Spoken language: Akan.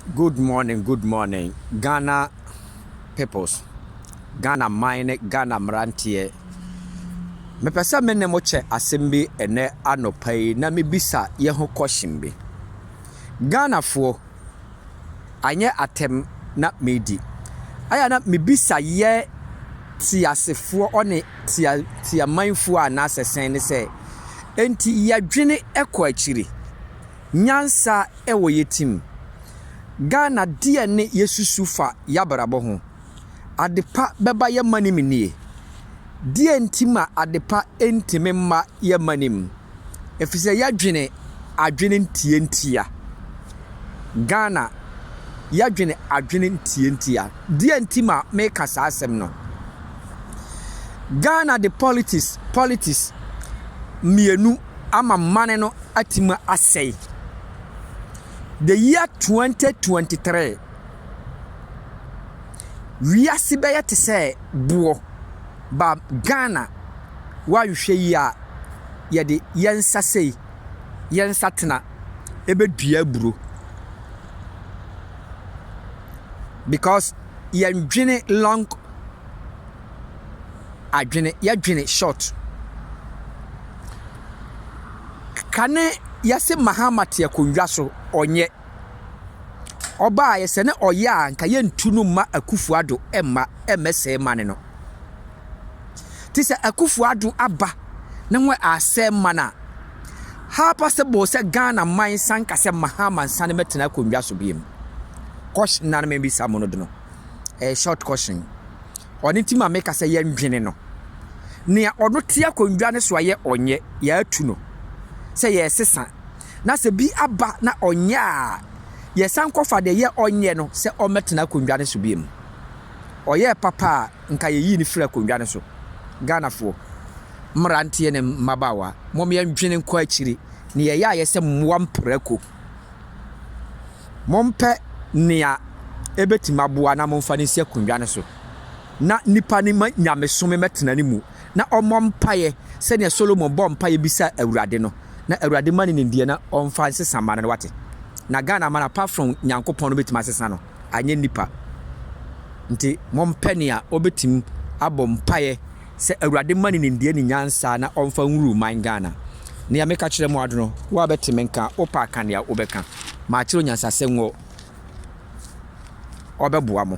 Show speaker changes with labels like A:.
A: Good morning, Ghana peoples, Ghana mine, Ghana mrantie. Me pesa me ne mo che asembi ene anopai na me bisa ye ho question bi. Ghana fo anye atem na medi. Aya na me bisa ye tiasefo one tia manfo ana sesen ne se enti yadwene ekọ akiri. Nyansa ewo yetim. Ghana DNA yesusu fa yabrabo ho. Adepa beba ye manim nie. Die ntima adepa entime ma ye manim. Efise yadwene adwene ntientia. Ghana yadwene adwene ntientia. Die ntima make sa asem no. Ghana the politics mienu ama mane no atima asei. The year 2023, we are sibaya to say, buo, ba Ghana, wa you share ya de yensa say, yensa tena, ebe dua bro. Because yen dwene long, ya dwene short. Kane yase Mahamat ya kunjaso onye. Oba yese ne oya nka ye ntunu ma Akufuado emma emese mane no. Ti se Akufuado aba na nwe ase mana. Ha pase bo se Ghana man sanka se Mahama sane metena kunjaso biem. Question na me bi samono do no. Short question. Oni ti ma make se ye ndwene no. Nia ono tia kunjwa ne so ye onye ya atu no. Se ye sesa na se bi aba na onya ye sankofa de ye onye no se ometena kondwa ne so biem oye papa nka ye yi ni fra kondwa ne so Ghana fo mrantie ne mabawa mom ye ndwene nko akiri ne ye ya ye se mwa mprako mompe nia ebetima boa na momfa ne se kondwa ne so na nipa ni nyamesome metena ne mu na omompaye se ne Solomon bompaye bisa awurade no na awurade mani ne ndie na onfa nsesa mane wate na Ghana man apart from Nyankopon no betima sesa no anye nipa nti mompenia obetim abompaye se awurade mani ne ndie ne nyansa na onfa nwuru man Ghana ne ya meka kire mu adono wo abetime nka opa kan ya obeka ma kire nyansa se nwo obeboa mo